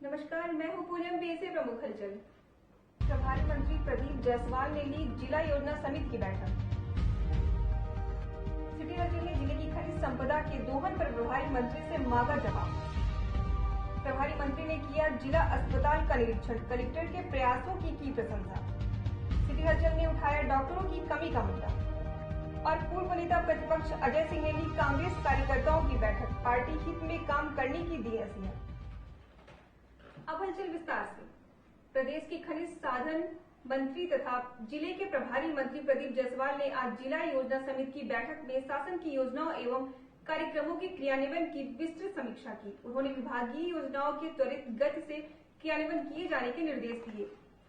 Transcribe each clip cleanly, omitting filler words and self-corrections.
नमस्कार, मैं हूं पूनम बे से प्रमुख हलचल। प्रभारी मंत्री प्रदीप जायसवाल ने ली जिला योजना समिति की बैठक। सिटी हलचल ने जिले की खनिज संपदा के दोहन पर प्रभारी मंत्री से मांगा जवाब। प्रभारी मंत्री ने किया जिला अस्पताल का निरीक्षण, कलेक्टर के प्रयासों की प्रशंसा। सिटी हलचल ने उठाया डॉक्टरों की कमी का मुद्दा। और पूर्व नेता प्रतिपक्ष अजय सिंह ने ली कांग्रेस कार्यकर्ताओं की बैठक, पार्टी हित में काम करने की दी नसीहत। अब हलचल विस्तार से। प्रदेश के खनिज साधन मंत्री तथा जिले के प्रभारी मंत्री प्रदीप जायसवाल ने आज जिला योजना समिति की बैठक में शासन की योजनाओं एवं कार्यक्रमों के क्रियान्वयन की विस्तृत समीक्षा की। उन्होंने विभागीय योजनाओं के त्वरित गति से क्रियान्वयन किए जाने के निर्देश दिए।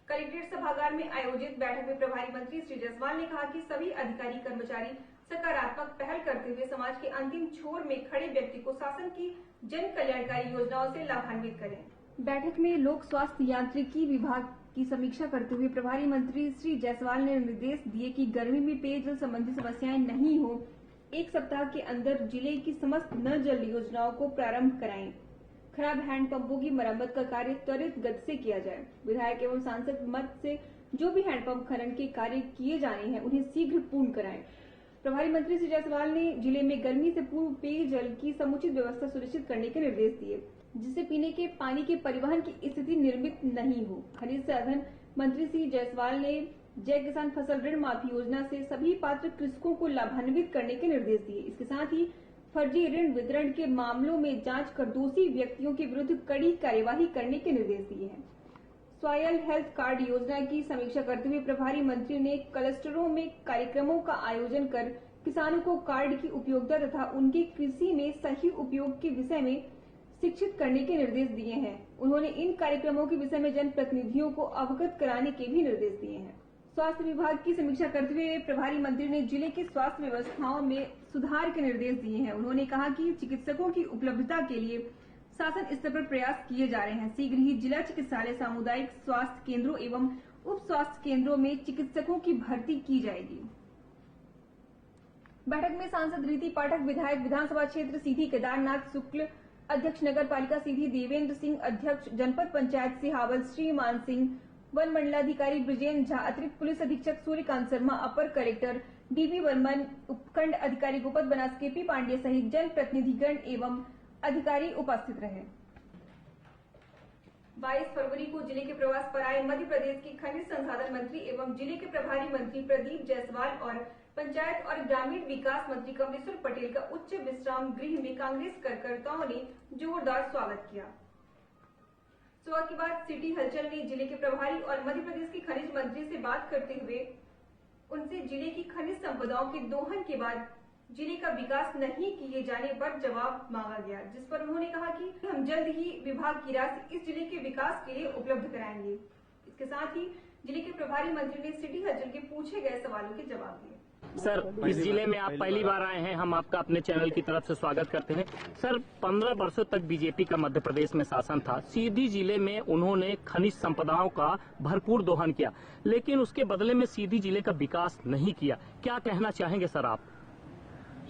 कलेक्ट्रेट सभागार में आयोजित बैठक में प्रभारी मंत्री श्री जायसवाल ने कहा कि सभी अधिकारी कर्मचारी सकारात्मक पहल करते हुए समाज के अंतिम छोर में खड़े व्यक्ति को शासन की जन कल्याणकारी योजनाओं से लाभान्वित करें। बैठक में लोक स्वास्थ्य यांत्रिकी विभाग की समीक्षा करते हुए प्रभारी मंत्री श्री जायसवाल ने निर्देश दिए कि गर्मी में पेयजल संबंधी समस्याएं नहीं हो, एक सप्ताह के अंदर जिले की समस्त नल जल योजनाओं को प्रारंभ कराएं। खराब हैंडपंपों की मरम्मत का कार्य त्वरित गति से किया जाए। विधायक एवं सांसद मत से जो भी हैंडपंप खनन के कार्य किए जाने हैं उन्हें शीघ्र पूर्ण कराएं। प्रभारी मंत्री श्री जायसवाल ने जिले में गर्मी से पूर्व पेयजल की समुचित व्यवस्था सुनिश्चित करने के निर्देश दिए, जिससे पीने के पानी के परिवहन की स्थिति निर्मित नहीं हो। खनिज साधन मंत्री श्री जायसवाल ने जय किसान फसल ऋण माफी योजना से सभी पात्र कृषकों को लाभान्वित करने के निर्देश दिए। इसके साथ ही फर्जी ऋण वितरण के मामलों में जांच कर दोषी व्यक्तियों के विरुद्ध कड़ी कार्यवाही करने के निर्देश दिए हैं। सॉयल हेल्थ कार्ड योजना की समीक्षा करते हुए प्रभारी मंत्री ने क्लस्टरों में कार्यक्रमों का आयोजन कर किसानों को कार्ड की उपयोगिता तथा उनके कृषि में सही उपयोग के विषय में शिक्षित करने के निर्देश दिए हैं। उन्होंने इन कार्यक्रमों के विषय में जनप्रतिनिधियों को अवगत कराने के भी निर्देश दिए हैं। स्वास्थ्य विभाग की समीक्षा करते हुए प्रभारी मंत्री ने जिले की स्वास्थ्य व्यवस्थाओं में सुधार के निर्देश दिए हैं। उन्होंने कहा कि चिकित्सकों की उपलब्धता के लिए शासन स्तर पर प्रयास किए जा रहे हैं। शीघ्र ही जिला चिकित्सालय, सामुदायिक स्वास्थ्य केंद्रों एवं उप स्वास्थ्य केंद्रों में चिकित्सकों की भर्ती की जाएगी। बैठक में सांसद रीति पाठक, विधायक विधानसभा क्षेत्र सीधी केदारनाथ शुक्ल, अध्यक्ष नगर पालिका सीधी देवेंद्र सिंह, अध्यक्ष जनपद पंचायत सिहावल श्रीमान सिंह, वन मंडलाधिकारी ब्रिजेन झा, अतिरिक्त पुलिस अधीक्षक सूर्यकांत शर्मा, अपर कलेक्टर डीबी वर्मन, उपखंड अधिकारी गोपत बनास, केपी पांडे सहित जन प्रतिनिधिगण एवं अधिकारी उपस्थित रहे। 22 फरवरी को जिले के प्रवास पर आए मध्य प्रदेश के खनिज संसाधन मंत्री एवं जिले के प्रभारी मंत्री प्रदीप जायसवाल और पंचायत और ग्रामीण विकास मंत्री कमलेश्वर पटेल का उच्च विश्राम गृह में कांग्रेस कार्यकर्ताओं ने जोरदार स्वागत किया। सुबह के बाद सिटी हलचल ने जिले के प्रभारी और मध्य प्रदेश के खनिज मंत्री से बात करते हुए उनसे जिले की खनिज संपदाओं के दोहन के बाद जिले का विकास नहीं किए जाने पर जवाब मांगा गया, जिस पर उन्होंने कहा कि हम जल्द ही विभाग की राशि इस जिले के विकास के लिए उपलब्ध कराएंगे। इसके साथ ही जिले के प्रभारी मंत्री ने सिटी हलचल के पूछे गए सवालों के जवाब दिए। सर, इस जिले में आप पहली बार आए हैं, हम आपका अपने चैनल की तरफ से स्वागत करते हैं। सर, 15 वर्षों तक बीजेपी का मध्य प्रदेश में शासन था। सीधी जिले में उन्होंने खनिज संपदाओं का भरपूर दोहन किया, लेकिन उसके बदले में सीधी जिले का विकास नहीं किया। क्या कहना चाहेंगे सर आप?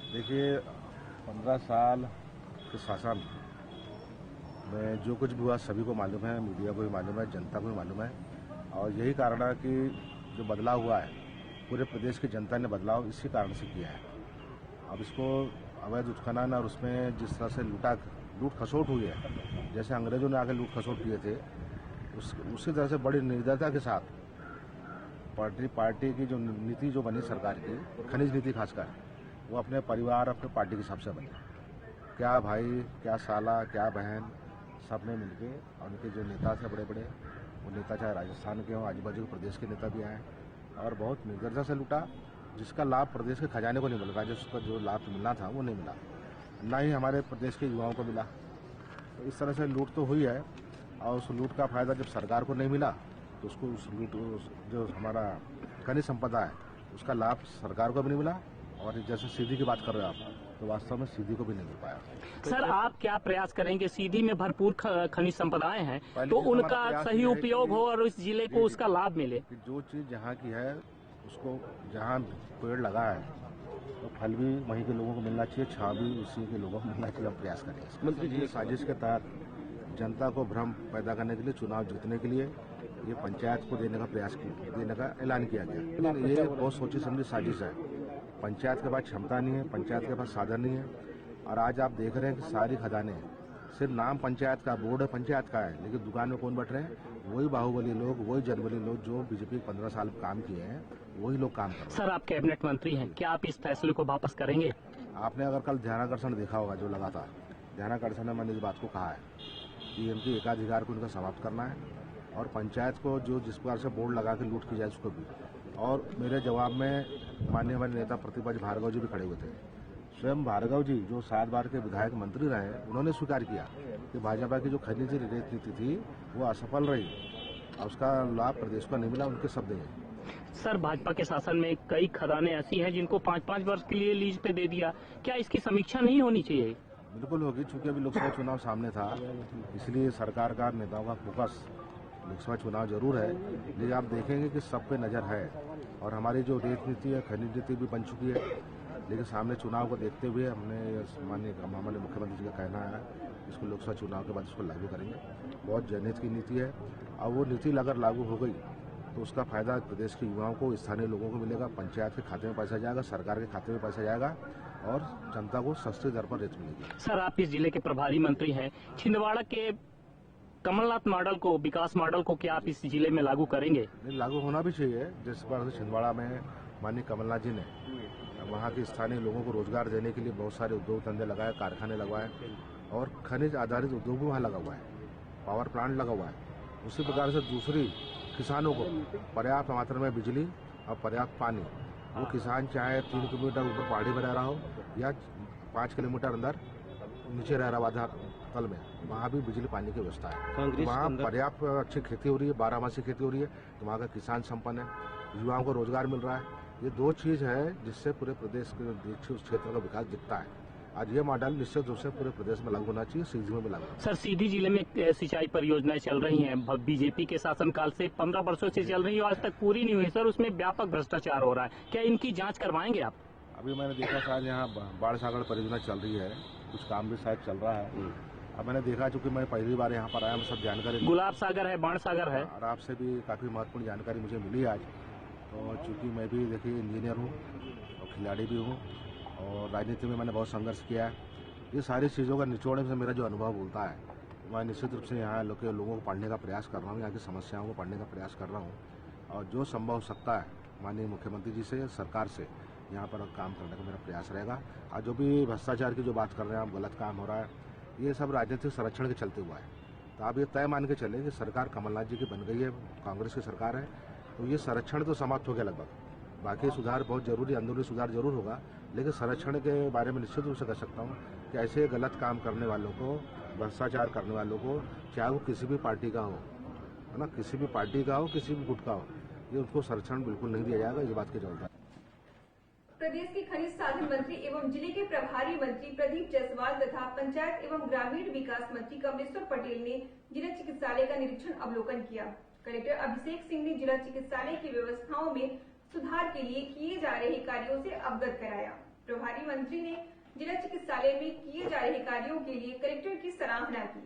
देखिए, 15 साल के शासन में जो कुछ भी हुआ सभी को मालूम है, मीडिया को भी मालूम है, जनता को भी मालूम है। और यही कारण है कि जो बदलाव हुआ है पूरे प्रदेश की जनता ने बदलाव इसी कारण से किया है। अब इसको अवैध उत्खनन और उसमें जिस तरह से लूट खसोट हुई है, जैसे अंग्रेजों ने आके लूट खसोट किए थे, उसी तरह से बड़ी निर्दयता के साथ पार्टी की जो नीति जो बनी सरकार की, खनिज नीति खासकर, वो अपने परिवार अपने पार्टी के हिसाब से बनी। क्या भाई, क्या साला, क्या बहन, सब ने मिलके उनके जो नेता थे बड़े बड़े, वो नेता चाहे राजस्थान के हों, आजू बाजू के प्रदेश के नेता भी आए और बहुत निर्दयता से लूटा, जिसका लाभ प्रदेश के खजाने को नहीं मिल रहा, जिसका जो लाभ मिलना था वो नहीं मिला, ना ही हमारे प्रदेश के युवाओं को मिला। तो इस तरह से लूट तो हुई है और उस लूट का फायदा जब सरकार को नहीं मिला तो उसको उस लूट जो हमारा खनिज संपदा है उसका लाभ सरकार को भी नहीं मिला। और जैसे सीधी की बात कर रहे हो आप, तो वास्तव में सीधी को भी नहीं मिल पाया। सर, आप क्या प्रयास करेंगे? सीधी में भरपूर खनिज संपदाएं हैं तो उनका सही उपयोग हो और इस जिले को उसका लाभ मिले। जो चीज जहाँ की है उसको जहाँ पेड़ लगा है तो फल भी वहीं के लोगों को मिलना चाहिए, छाँव भी उसी के लोगों को मिलना चाहिए। हम प्रयास करेंगे। मंत्री जी, साजिश के तहत जनता को भ्रम पैदा करने के लिए, चुनाव जीतने के लिए ये पंचायत को देने का ऐलान किया गया। लेकिन ये बहुत सोची समझी साजिश है। पंचायत के पास क्षमता नहीं है, पंचायत के पास साधन नहीं है। और आज आप देख रहे हैं कि सारी खदानें सिर्फ नाम पंचायत का, बोर्ड पंचायत का है, लेकिन दुकान में कौन बैठ रहे हैं? वही बाहुबली लोग, वही जनबली लोग जो बीजेपी 15 साल काम किए हैं, वही लोग काम कर रहे हैं। सर, आप कैबिनेट मंत्री हैं, क्या आप इस फैसले को वापस करेंगे? आपने अगर कल ध्यानाकर्षण देखा होगा जो लगा था, ध्यानाकर्षण में मैंने इस बात को कहा है कि इनकी एकाधिकार को इनका समाप्त करना है और पंचायत को जो जिस प्रकार से बोर्ड लगा के लूट की जाए उसको भी। और मेरे जवाब में माननीय हमारे नेता प्रतिपक्ष भार्गव जी भी खड़े हुए थे। स्वयं भार्गव जी जो 7 बार के विधायक मंत्री रहे, उन्होंने स्वीकार किया कि भाजपा की जो खनिज रेत नीति थी वो असफल रही और उसका लाभ प्रदेश को नहीं मिला। उनके शब्द हैं। सर, भाजपा के शासन में कई खदानें ऐसी हैं जिनको 5-5 वर्ष के लिए लीज पे दे दिया, क्या इसकी समीक्षा नहीं होनी चाहिए? बिल्कुल होगी, चूंकि अभी लोकसभा चुनाव सामने था, इसलिए सरकार का नेताओं का फोकस लोकसभा चुनाव जरूर है। लेकिन आप देखेंगे कि सब पे नजर है और हमारी जो रेत नीति है, खनिज नीति भी बन चुकी है। लेकिन सामने चुनाव को देखते हुए हमने माननीय हमारे मुख्यमंत्री जी का कहना है इसको लोकसभा चुनाव के बाद इसको लागू करेंगे। बहुत जनहित की नीति है और वो नीति अगर लागू हो गई तो उसका फायदा प्रदेश के युवाओं को, स्थानीय लोगों को मिलेगा। पंचायत के खाते में पैसा जाएगा, सरकार के खाते में पैसा जाएगा और जनता को सस्ते दर पर रेत मिलेगी। सर, आप इस जिले के प्रभारी मंत्री हैं, छिंदवाड़ा के कमलनाथ मॉडल को, विकास मॉडल को क्या आप इस जिले में लागू करेंगे? लागू होना भी चाहिए। जिस प्रकार से छिंदवाड़ा में माननीय कमलनाथ जी ने वहाँ के स्थानीय लोगों को रोजगार देने के लिए बहुत सारे उद्योग धंधे लगाए, कारखाने लगवाए और खनिज आधारित उद्योग भी वहाँ लगा हुआ है, पावर प्लांट लगा हुआ है। उसी प्रकार से दूसरी किसानों को पर्याप्त मात्रा में बिजली और पर्याप्त पानी, वो किसान चाहे 3 किलोमीटर ऊपर पहाड़ी में रह रहा हो या 5 किलोमीटर अंदर नीचे रह रहा आधार तल में, वहाँ भी बिजली पानी की व्यवस्था है। वहाँ पर्याप्त अच्छी खेती हो रही है, 12 खेती हो रही है, तो वहाँ का किसान संपन्न है, युवाओं को रोजगार मिल रहा है। ये 2 चीज है जिससे पूरे प्रदेश के उस क्षेत्र का विकास दिखता है। आज ये मॉडल निश्चित रूप से पूरे प्रदेश में लागू होना चाहिए, सीधी में भी लागू। सर, सीधी जिले में सिंचाई परियोजनाएं चल रही हैं, बीजेपी के शासनकाल से 15 वर्षों से चल रही है, आज तक पूरी नहीं हुई। सर, उसमें व्यापक भ्रष्टाचार हो रहा है, क्या इनकी जांच करवाएंगे आप? अभी मैंने देखा शायद यहाँ बाढ़ सागर परियोजना चल रही है, कुछ काम भी शायद चल रहा है। अब मैंने देखा, चूंकि मैं पहली बार यहाँ पर आया, मैं सब जानकारी, गुलाब सागर है, बाण सागर है, और आपसे भी काफी महत्वपूर्ण जानकारी मुझे मिली आज। तो चूंकि मैं भी देखिए इंजीनियर हूँ और खिलाड़ी भी हूँ और राजनीति में मैंने बहुत संघर्ष किया है, ये सारी चीज़ों का निचोड़ से मेरा जो अनुभव बोलता है, मैं निश्चित रूप से यहाँ लोगों को पढ़ने का प्रयास कर रहा हूँ, यहाँ की समस्याओं को पढ़ने का प्रयास कर रहा हूँ और जो संभव हो सकता है माननीय मुख्यमंत्री जी से, सरकार से यहाँ पर काम करने का मेरा प्रयास रहेगा। और जो भी भ्रष्टाचार की जो बात कर रहे हैं आप, गलत काम हो रहा है, ये सब राजनीतिक संरक्षण के चलते हुआ है। तो आप ये तय मान के चलें कि सरकार कमलनाथ जी की बन गई है, कांग्रेस की सरकार है, तो ये संरक्षण तो समाप्त हो गया लगभग। बाकी सुधार बहुत जरूरी, अंदरूनी सुधार जरूर होगा, लेकिन संरक्षण के बारे में निश्चित रूप से कह सकता हूँ कि ऐसे गलत काम करने वालों को, भ्रष्टाचार करने वालों को, चाहे वो किसी भी पार्टी का हो, है ना, किसी भी पार्टी का हो, किसी भी गुट का हो, ये उनको संरक्षण बिल्कुल नहीं दिया जाएगा। इस बात की जरूरत है। प्रदेश के खनिज साधन मंत्री एवं जिले के प्रभारी मंत्री प्रदीप जायसवाल तथा पंचायत एवं ग्रामीण विकास मंत्री कमलेश्वर पटेल ने जिला चिकित्सालय का निरीक्षण अवलोकन किया। कलेक्टर अभिषेक सिंह ने जिला चिकित्सालय की व्यवस्थाओं में सुधार के लिए किए जा रहे कार्यों से अवगत कराया। प्रभारी मंत्री ने जिला चिकित्सालय में किए जा रहे कार्यों के लिए कलेक्टर की सराहना की।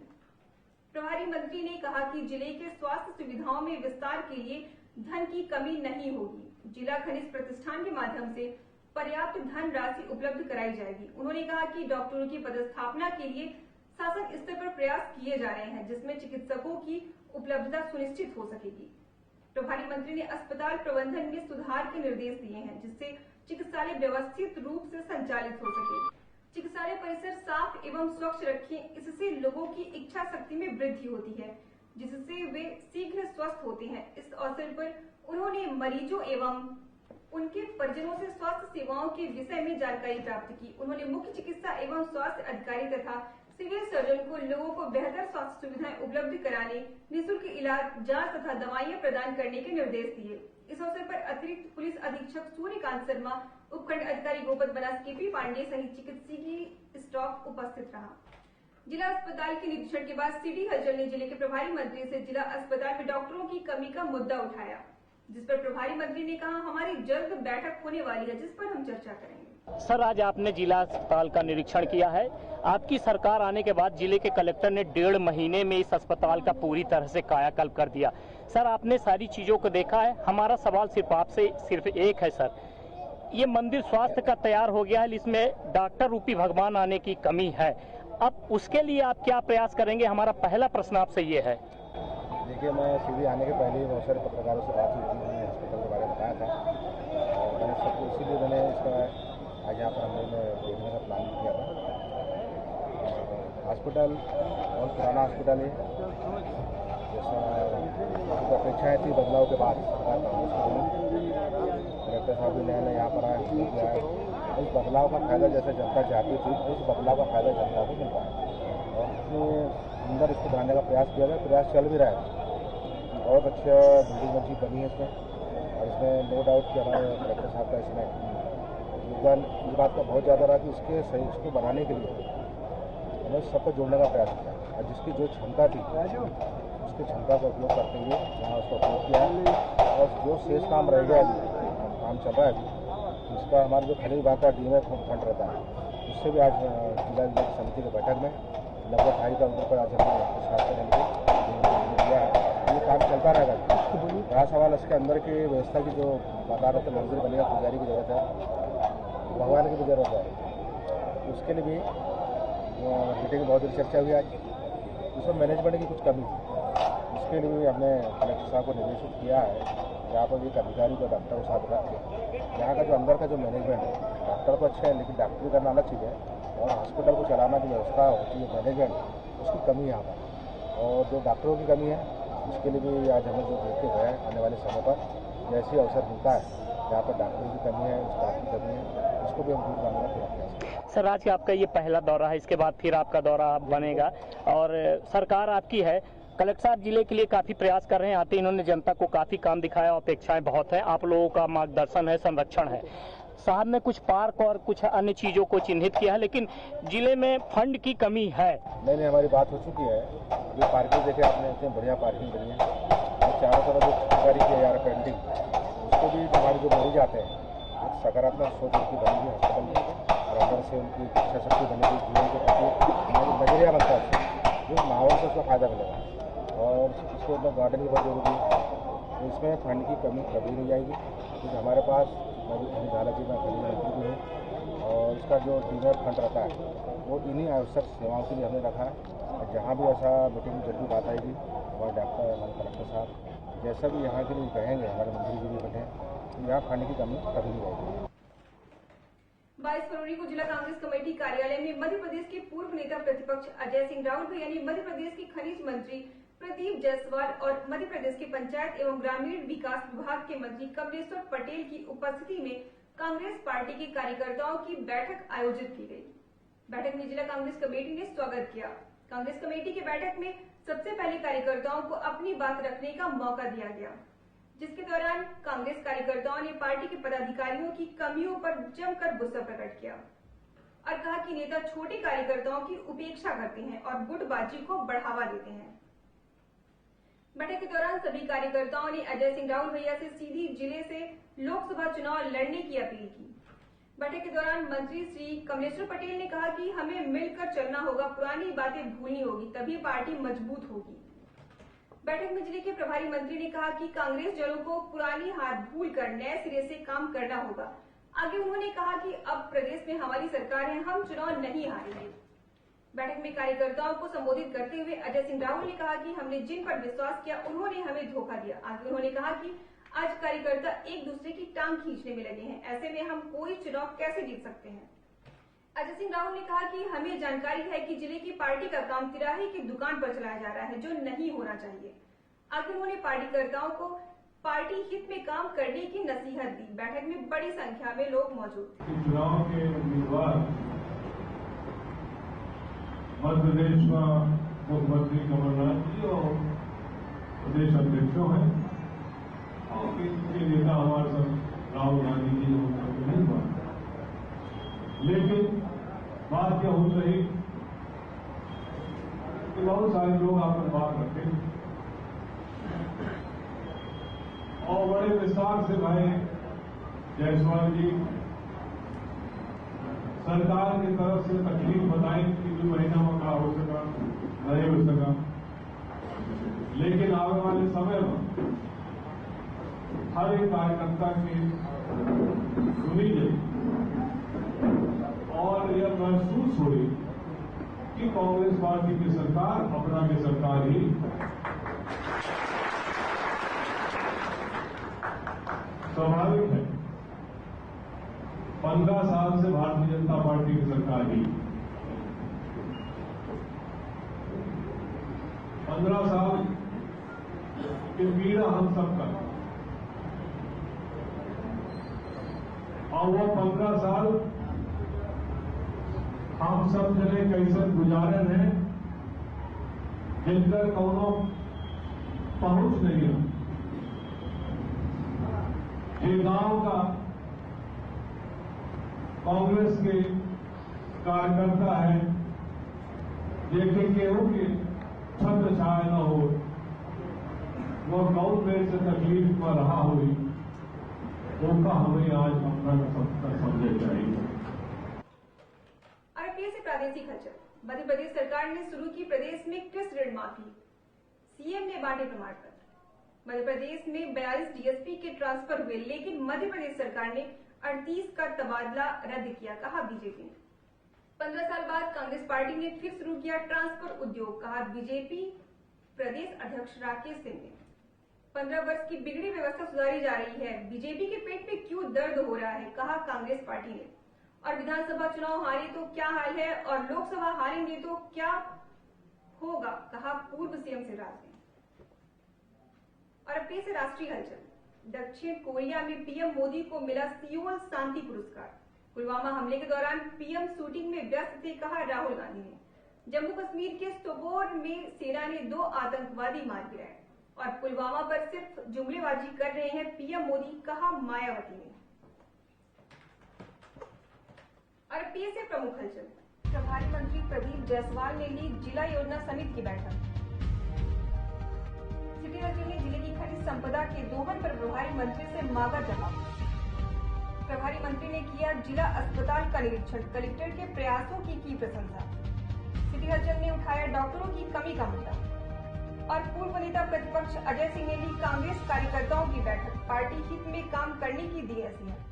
प्रभारी मंत्री ने कहा कि जिले के स्वास्थ्य सुविधाओं में विस्तार के लिए धन की कमी नहीं होगी। जिला खनिज प्रतिष्ठान के माध्यम से पर्याप्त धन राशि उपलब्ध कराई जाएगी। उन्होंने कहा कि डॉक्टरों की पदस्थापना के लिए शासन स्तर पर प्रयास किए जा रहे हैं, जिसमें चिकित्सकों की उपलब्धता सुनिश्चित हो सकेगी। प्रभारी मंत्री ने अस्पताल प्रबंधन में सुधार के निर्देश दिए हैं, जिससे चिकित्सालय व्यवस्थित रूप से संचालित हो सके। चिकित्सालय परिसर साफ एवं स्वच्छ रखें, इससे लोगों की इच्छा शक्ति में वृद्धि होती है, जिससे वे शीघ्र स्वस्थ होते हैं। इस अवसर पर उन्होंने मरीजों एवं उनके परिजनों से स्वास्थ्य सेवाओं के विषय में जानकारी प्राप्त की। उन्होंने मुख्य चिकित्सा एवं स्वास्थ्य अधिकारी तथा सिविल सर्जन को लोगों को बेहतर स्वास्थ्य सुविधाएं उपलब्ध कराने, निःशुल्क इलाज, जांच तथा दवाइयां प्रदान करने के निर्देश दिए। इस अवसर पर अतिरिक्त पुलिस अधीक्षक सूर्यकांत शर्मा, उपखंड अधिकारी गोपत बनास, केपी पांडे सहित चिकित्सकीय स्टाफ उपस्थित रहा। जिला अस्पताल के निरीक्षण के बाद सिटी हलचल ने जिले के प्रभारी मंत्री से जिला अस्पताल में डॉक्टरों की कमी का मुद्दा उठाया। जिस पर प्रभारी मंत्री ने कहा हमारी जल्द बैठक होने वाली है जिस पर हम चर्चा करेंगे। सर, आज आपने जिला अस्पताल का निरीक्षण किया है। आपकी सरकार आने के बाद जिले के कलेक्टर ने 1.5 महीने में इस अस्पताल का पूरी तरह से कायाकल्प कर दिया। सर, आपने सारी चीजों को देखा है। हमारा सवाल सिर्फ आपसे सिर्फ एक है सर, ये मंदिर स्वास्थ्य का तैयार हो गया है, इसमें डॉक्टर रूपी भगवान आने की कमी है। अब उसके लिए आप क्या प्रयास करेंगे? हमारा पहला प्रश्न आपसे ये है। देखिए, मैं सीधी आने के पहले ही बहुत सारे पत्रकारों से बात हुई थी, मैंने हॉस्पिटल के बारे में बताया था और मैंने सबको इसीलिए मैंने इसका आज यहाँ पर हमने देखने का प्लान किया था। हॉस्पिटल बहुत पुराना हॉस्पिटल है, जैसा उनकी अपेक्षाएँ थी बदलाव के बाद कलेक्टर साहब भी नया यहाँ पर आए, इस बदलाव का फायदा जैसे जनता चाहती थी उस बदलाव का फायदा जनता को मिल रहा है और इसमें अंदर इसको बनाने का प्रयास किया गया, प्रयास चल भी रहा है। बहुत अच्छा बिल्डिंग अच्छी बनी है इसमें और इसमें नो डाउट कि हमारे कलेक्टर साहब का इसमें योगदान इस बात का बहुत ज़्यादा रहा कि इसके सही इसको बनाने के लिए हमें सबको जोड़ने का प्रयास किया और जिसकी जो क्षमता थी उसकी क्षमता का उपयोग करते हुए यहाँ उसका उपयोग किया है और जो शेष काम रह गया अभी काम चल रहा है अभी इसका हमारे जो खनिज विभाग का डीएमएफ फंड रहता है उससे भी आज जिला समिति की बैठक में लगभग 2.5 करोड़ रुपये आज हमने साफ करने के दिया है। ये काम चलता रहेगा। बड़ा सवाल इसके अंदर की व्यवस्था की जो बता रहे थे मंदिर बनेगा, पुजारी की जरूरत है, भगवान की भी जरूरत है, उसके लिए भी मीटिंग में बहुत देर चर्चा हुई आज। उसमें मैनेजमेंट की कुछ कमी थी, उसके लिए भी हमने कलेक्टर साहब को निर्देशित किया है कि यहाँ पर एक अधिकारी को डॉक्टर को साथ रख के यहाँ का जो अंदर का जो मैनेजमेंट है, डॉक्टर तो अच्छा है लेकिन डॉक्टरी करना अलग चीज़ है और हॉस्पिटल को चलाना जो व्यवस्था होती है मैनेजमेंट उसकी कमी है यहाँ पर और जो डॉक्टरों की कमी है उसके लिए भी आज हमें जो देखते गए आने वाले समय पर जैसे अवसर मिलता है जहाँ पर डॉक्टरों की कमी है, स्टाफ की कमी है, उसको भी हम दूर करने का प्रयास करें। सर, आज आपका ये पहला दौरा है, इसके बाद फिर आपका दौरा बनेगा और सरकार आपकी है। कलेक्टर साहब जिले के लिए काफी प्रयास कर रहे हैं, आते इन्होंने जनता को काफी काम दिखाया, अपेक्षाएं बहुत हैं, आप लोगों का मार्गदर्शन है, संरक्षण है। साहब ने कुछ पार्क और कुछ अन्य चीजों को चिन्हित किया है लेकिन जिले में फंड की कमी है। नहीं, हमारी बात हो चुकी है। ये पार्किंग देखे आपने, इतनी बढ़िया पार्किंग बनी है और चारों तरफ जो चित्रकारी की यार पेंटिंग उसको भी हमारे जो मरीज आते हैं एक सकारात्मक सोच उनकी बनी हुई हॉस्पिटल में और अंदर से उनकी इच्छा शक्ति बनी हुई जीवन के प्रति नजरिया बनता है जो माहौल से उसका फायदा मिलेगा और इसके अंदर गार्डन की बहुत जरूरी है। तो इसमें फंड की कमी कभी नहीं जाएगी क्योंकि हमारे पास झाला जी में खनिज मंत्री भी हूँ और इसका जो डीएमएफ फंड रहता है वो इन्हीं आवश्यक सेवाओं के लिए हमने रखा है और जहाँ भी ऐसा मीटिंग में जरूर बात आएगी और डॉक्टर हमारे कलेक्टर साहब जैसा भी यहाँ के लिए कहेंगे हमारे मंत्री जी भी बने तो यहाँ फंड की कमी कभी नहीं आएगी। 22 फरवरी को जिला कांग्रेस कमेटी कार्यालय में मध्य प्रदेश के पूर्व नेता प्रतिपक्ष अजय सिंह राउत भैया ने मध्य प्रदेश के खनिज मंत्री प्रदीप जायसवाल और मध्य प्रदेश के पंचायत एवं ग्रामीण विकास विभाग के मंत्री कमलेश्वर पटेल की उपस्थिति में कांग्रेस पार्टी के कार्यकर्ताओं की बैठक आयोजित की गई। बैठक में जिला कांग्रेस कमेटी ने स्वागत किया। कांग्रेस कमेटी की बैठक में सबसे पहले कार्यकर्ताओं को अपनी बात रखने का मौका दिया गया, जिसके दौरान कांग्रेस कार्यकर्ताओं ने पार्टी के पदाधिकारियों की कमियों पर जमकर गुस्सा प्रकट किया और कहा कि नेता छोटे कार्यकर्ताओं की उपेक्षा करते हैं और गुटबाजी को बढ़ावा देते हैं। बैठक के दौरान सभी कार्यकर्ताओं ने अजय सिंह राउत भैया से सीधी जिले से लोकसभा चुनाव लड़ने की अपील की। बैठक के दौरान मंत्री श्री कमलेश्वर पटेल ने कहा कि हमें मिलकर चलना होगा, पुरानी बातें भूलनी होगी, तभी पार्टी मजबूत होगी। बैठक में जिले के प्रभारी मंत्री ने कहा कि कांग्रेस जलों को पुरानी हार भूलकर नए सिरे से काम करना होगा। आगे उन्होंने कहा कि अब प्रदेश में हमारी सरकार है, हम चुनाव नहीं हारेंगे। बैठक में कार्यकर्ताओं को संबोधित करते हुए अजय सिंह राहुल ने कहा कि हमने जिन पर विश्वास किया उन्होंने हमें धोखा दिया। आगे उन्होंने कहा कि आज कार्यकर्ता एक दूसरे की टांग खींचने में लगे हैं, ऐसे में हम कोई चुनाव कैसे जीत सकते हैं। अजय सिंह राहुल ने कहा कि हमें जानकारी है कि जिले की पार्टी का काम तिराहे की दुकान पर चलाया जा रहा है, जो नहीं होना चाहिए। आगे उन्होंने कार्यकर्ताओं को पार्टी हित में काम करने की नसीहत दी। बैठक में बड़ी संख्या में लोग मौजूद थे। चुनाव के उम्मीदवार मध्य प्रदेश का मुख्यमंत्री कमलनाथ जी और प्रदेश अध्यक्षों हैं और इनके नेता हमारे साथ राहुल गांधी जी नहीं हुआ, लेकिन बात क्या हो रही कि बहुत सारे लोग आपस बात रखते हैं और बड़े विस्तार से भाई जायसवाल जी सरकार की तरफ से तकलीफ बताई कि 2 महीना में क्या हो सका नहीं हो सका, लेकिन आने वाले समय में हर एक कार्यकर्ता की सुनी गई और यह महसूस हुई कि कांग्रेस पार्टी की सरकार अपना की सरकार ही स्वाभाविक है। 15 साल से भारतीय जनता पार्टी की सरकार ही 15 साल की पीड़ा हम सबका, और वो 15 साल हम सब जने कैसे गुजारे हैं जिनका कोनो पहुंच नहीं है। ये गांव का कांग्रेस के कार्यकर्ता है, लेकिन केहू की छत्र छाया न हो, वो कौन देर से तकलीफ में रहा हुई, उनका हमें आज अपना समझे चाहिए। आरपीएस से प्रादेशिक खर्च। मध्य प्रदेश सरकार ने शुरू की प्रदेश में कृषि ऋण माफी, सीएम ने बांटे प्रमाण पत्र। मध्य प्रदेश में 42 डीएसपी के ट्रांसफर हुए, लेकिन मध्य प्रदेश सरकार ने 38 का तबादला रद्द किया, कहा बीजेपी ने। 15 साल बाद कांग्रेस पार्टी ने फिर शुरू किया ट्रांसफर उद्योग, कहा बीजेपी प्रदेश अध्यक्ष राकेश सिंह ने। 15 वर्ष की बिगड़ी व्यवस्था सुधारी जा रही है, बीजेपी के पेट में क्यों दर्द हो रहा है, कहा कांग्रेस पार्टी ने। और विधानसभा चुनाव हारे तो क्या हाल है और लोकसभा हारेंगे तो क्या होगा, कहा पूर्व सीएम शिवराज ने। और अब से राष्ट्रीय हलचल। दक्षिण कोरिया में पीएम मोदी को मिला सियोल शांति पुरस्कार। पुलवामा हमले के दौरान पीएम शूटिंग में व्यस्त थे, कहा राहुल गांधी ने। जम्मू कश्मीर के सोपोर में सेना ने 2 आतंकवादी मार गिराए और पुलवामा पर सिर्फ जुमलेबाजी कर रहे हैं पीएम मोदी, कहा मायावती ने। और से प्रमुख हलचल। प्रभारी मंत्री प्रदीप जायसवाल ने ली जिला योजना समिति की बैठक। सिटी रजनी ने जिले की खनिज संपदा के दोहन पर प्रभारी मंत्री से मांगा जवाब। प्रभारी मंत्री ने किया जिला अस्पताल का निरीक्षण, कलेक्टर के प्रयासों की प्रशंसा। सिटी हलचल ने उठाया डॉक्टरों की कमी का मुद्दा। और पूर्व नेता प्रतिपक्ष अजय सिंह ने ली कांग्रेस कार्यकर्ताओं की बैठक, पार्टी हित में काम करने की दी नसीहत।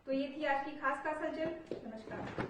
तो ये थी आज की खास हलचल। नमस्कार।